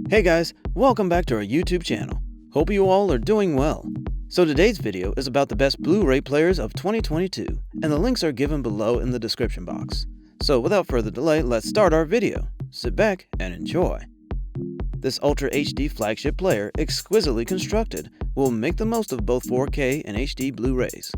Hey guys, welcome back to our YouTube channel. Hope you all are doing well. So today's video is about the best Blu Ray players of 2022, and the links are given below in the description box. So without further delay, let's start our video. Sit back and enjoy. This Ultra HD flagship player, exquisitely constructed, will make the most of both 4K and HD Blu-rays.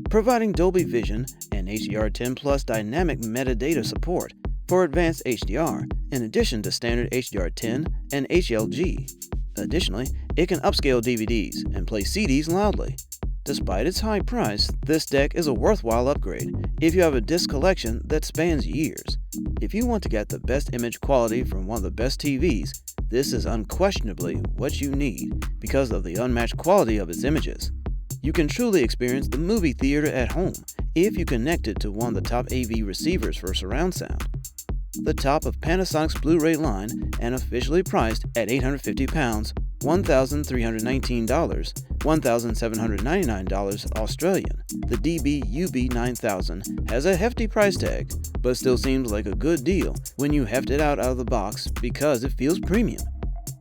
Providing Dolby Vision and HDR10 Plus dynamic metadata support for advanced HDR, in addition to standard HDR10 and HLG. Additionally, it can upscale DVDs and play CDs loudly. Despite its high price, this deck is a worthwhile upgrade if you have a disc collection that spans years. If you want to get the best image quality from one of the best TVs, this is unquestionably what you need because of the unmatched quality of its images. You can truly experience the movie theater at home if you connect it to one of the top AV receivers for surround sound. The top of Panasonic's Blu Ray line and officially priced at £850, $1,319, $1,799 Australian. The DP-UB9000 has a hefty price tag, but still seems like a good deal when you heft it out of the box because it feels premium.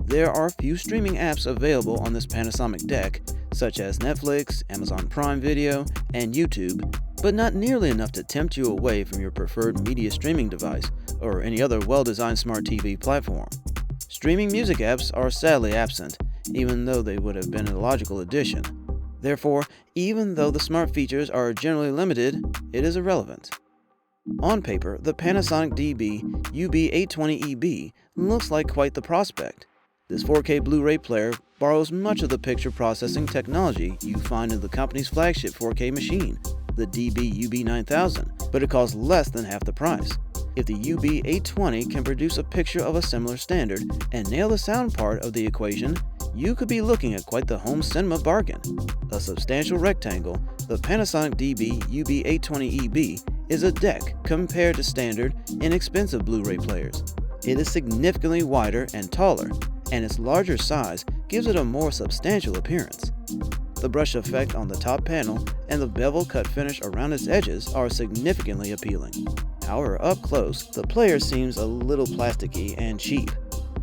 There are few streaming apps available on this Panasonic deck, such as Netflix, Amazon Prime Video, and YouTube, but not nearly enough to tempt you away from your preferred media streaming device or any other well-designed smart TV platform. Streaming music apps are sadly absent, even though they would have been a logical addition. Therefore, even though the smart features are generally limited, it is irrelevant. On paper, the Panasonic DP-UB820EB looks like quite the prospect. This 4K Blu-ray player borrows much of the picture processing technology you find in the company's flagship 4K machine, the DP-UB9000, but it costs less than half the price. If the UB820 can produce a picture of a similar standard and nail the sound part of the equation, you could be looking at quite the home cinema bargain. A substantial rectangle, the Panasonic DP-UB820EB is a deck compared to standard, inexpensive Blu-ray players. It is significantly wider and taller, and its larger size gives it a more substantial appearance. The brush effect on the top panel and the bevel-cut finish around its edges are significantly appealing. However, up close, the player seems a little plasticky and cheap.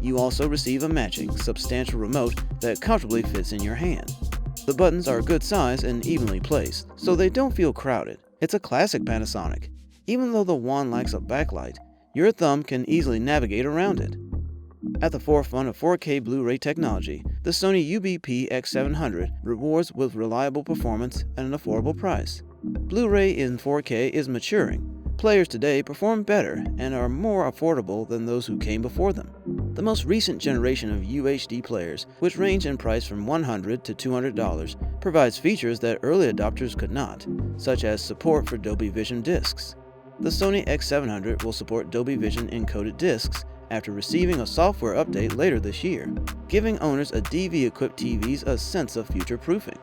You also receive a matching, substantial remote that comfortably fits in your hand. The buttons are good size and evenly placed, so they don't feel crowded. It's a classic Panasonic. Even though the wand lacks a backlight, your thumb can easily navigate around it. At the forefront of 4K Blu-ray technology, the Sony UBP-X700 rewards with reliable performance at an affordable price. Blu-ray in 4K is maturing. Players today perform better and are more affordable than those who came before them. The most recent generation of UHD players, which range in price from $100 to $200, provides features that early adopters could not, such as support for Dolby Vision discs. The Sony X700 will support Dolby Vision encoded discs after receiving a software update later this year, giving owners of DV-equipped TVs a sense of future-proofing.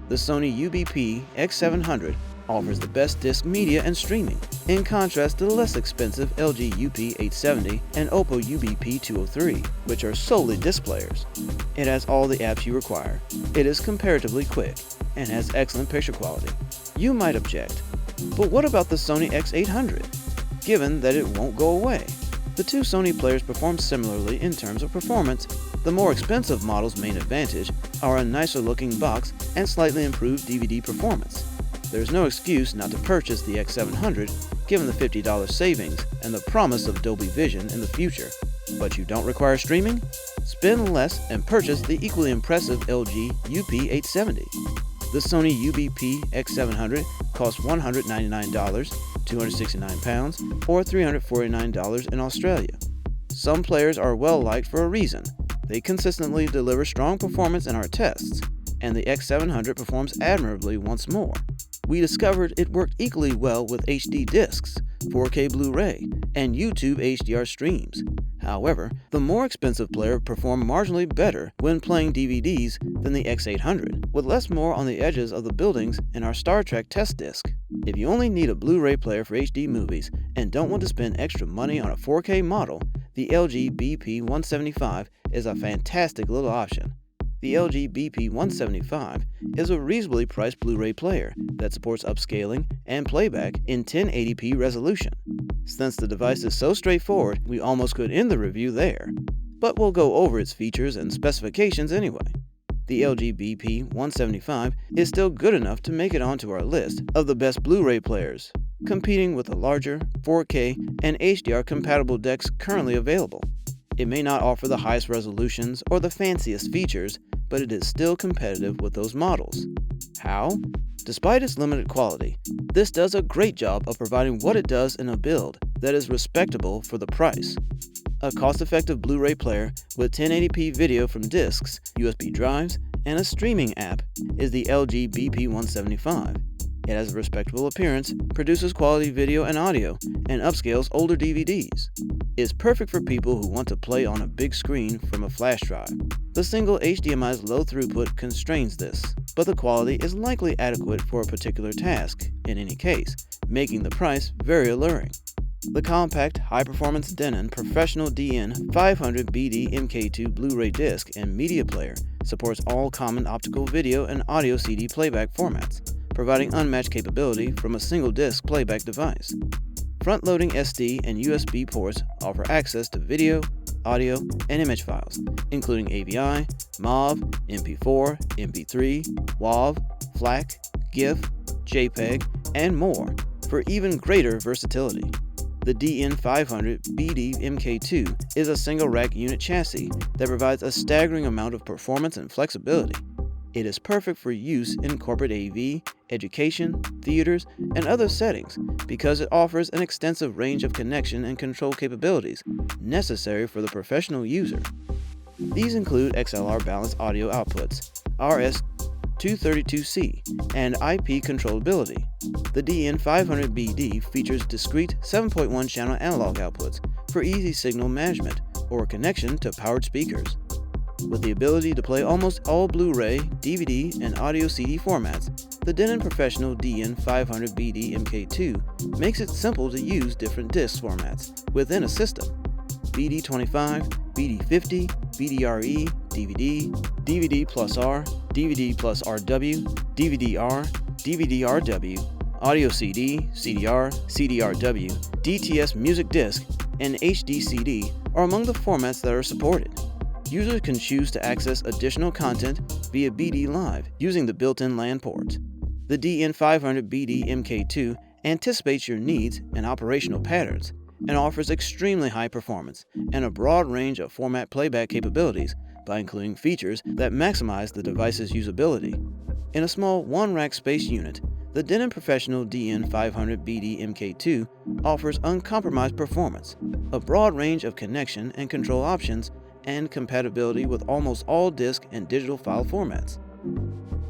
The Sony UBP-X700 offers the best disc media and streaming, in contrast to the less expensive LG UP870 and Oppo UBP-203, which are solely disc players. It has all the apps you require. It is comparatively quick and has excellent picture quality. You might object, but what about the Sony X800, given that it won't go away? The two Sony players perform similarly in terms of performance. The more expensive model's main advantage are a nicer looking box and slightly improved DVD performance. There's no excuse not to purchase the X700 given the $50 savings and the promise of Dolby Vision in the future. But you don't require streaming? Spend less and purchase the equally impressive LG UP870. The Sony UBP-X700 costs $199, £269, or $349 in Australia. Some players are well liked for a reason. They consistently deliver strong performance in our tests, and the X700 performs admirably once more. We discovered it worked equally well with HD discs, 4K Blu-ray, and YouTube HDR streams. However, the more expensive player performed marginally better when playing DVDs than the X800, with less more on the edges of the buildings in our Star Trek test disc. If you only need a Blu-ray player for HD movies and don't want to spend extra money on a 4K model, the LG BP-175 is a fantastic little option. The LG BP-175 is a reasonably priced Blu-ray player that supports upscaling and playback in 1080p resolution. Since the device is so straightforward, we almost could end the review there. but we'll go over its features and specifications anyway. The LG BP-175 is still good enough to make it onto our list of the best Blu Ray players, competing with the larger 4K and HDR compatible decks currently available. It may not offer the highest resolutions or the fanciest features, but it is still competitive with those models. How? Despite its limited quality, this does a great job of providing what it does in a build that is respectable for the price. A cost-effective Blu Ray player with 1080p video from discs, USB drives, and a streaming app is the LG BP-175. It has a respectable appearance, produces quality video and audio, and upscales older DVDs. It's perfect for people who want to play on a big screen from a flash drive. The single HDMI's low throughput constrains this, but the quality is likely adequate for a particular task, in any case, making the price very alluring. The compact, high-performance Denon Professional DN500BD-MK2 Blu-ray disc and media player supports all common optical video and audio CD playback formats, providing unmatched capability from a single disc playback device. Front-loading SD and USB ports offer access to video, audio, and image files, including AVI, MOV, MP4, MP3, WAV, FLAC, GIF, JPEG, and more, for even greater versatility. The DN500BD-MK2 is a single-rack unit chassis that provides a staggering amount of performance and flexibility. It is perfect for use in corporate AV, education, theaters, and other settings because it offers an extensive range of connection and control capabilities necessary for the professional user. These include XLR balanced audio outputs, RS-232C, and IP controllability. The DN500BD features discrete 7.1 channel analog outputs for easy signal management or connection to powered speakers. With the ability to play almost all Blu-ray, DVD, and audio CD formats, the Denon Professional DN500BD-MK2 makes it simple to use different disc formats within a system. BD25, BD50, BDRE, DVD, DVD plus R, DVD plus RW, DVD-R, DVD-RW, Audio CD, CDR, CDRW, DTS Music Disc, and HD CD are among the formats that are supported. Users can choose to access additional content via BD Live using the built-in LAN port. The DN500BD-MK2 anticipates your needs and operational patterns and offers extremely high performance and a broad range of format playback capabilities by including features that maximize the device's usability. In a small one-rack space unit, the Denon Professional DN500BD-MK2 offers uncompromised performance, a broad range of connection and control options, and compatibility with almost all disc and digital file formats.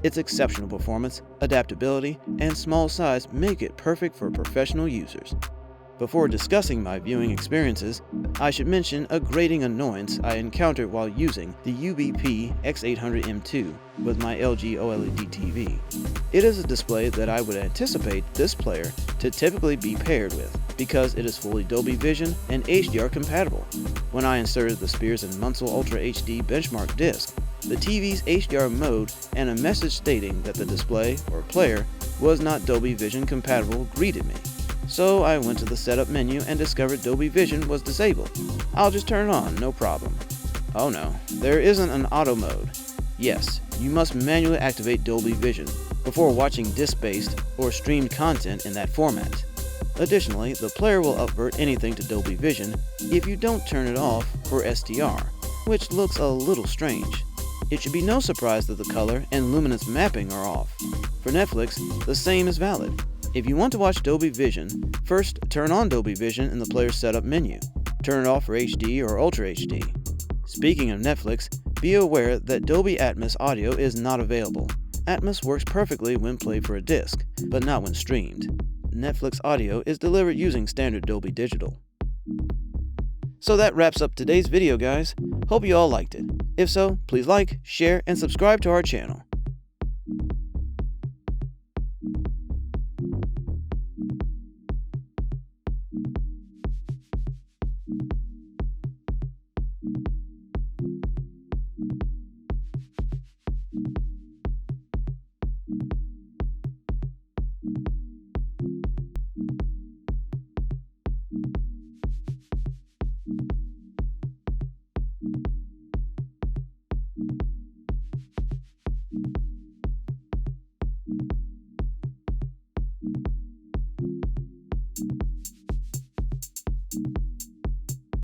Its exceptional performance, adaptability, and small size make it perfect for professional users. Before discussing my viewing experiences, I should mention a grating annoyance I encountered while using the UBP-X800M2 with my LG OLED TV. It is a display that I would anticipate this player to typically be paired with because it is fully Dolby Vision and HDR compatible. When I inserted the Spears & Munsell Ultra HD benchmark disc, the TV's HDR mode and a message stating that the display or player was not Dolby Vision compatible greeted me. So I went to the setup menu and discovered Dolby Vision was disabled. I'll just turn it on, no problem. Oh no, there isn't an auto mode. Yes, you must manually activate Dolby Vision before watching disc-based or streamed content in that format. Additionally, the player will upvert anything to Dolby Vision if you don't turn it off for SDR, which looks a little strange. It should be no surprise that the color and luminance mapping are off. For Netflix, the same is valid. If you want to watch Dolby Vision, first turn on Dolby Vision in the player's setup menu. Turn it off for HD or Ultra HD. Speaking of Netflix, be aware that Dolby Atmos audio is not available. Atmos works perfectly when played for a disc, but not when streamed. Netflix audio is delivered using standard Dolby Digital. So that wraps up today's video, guys. Hope you all liked it. If so, please like, share, and subscribe to our channel.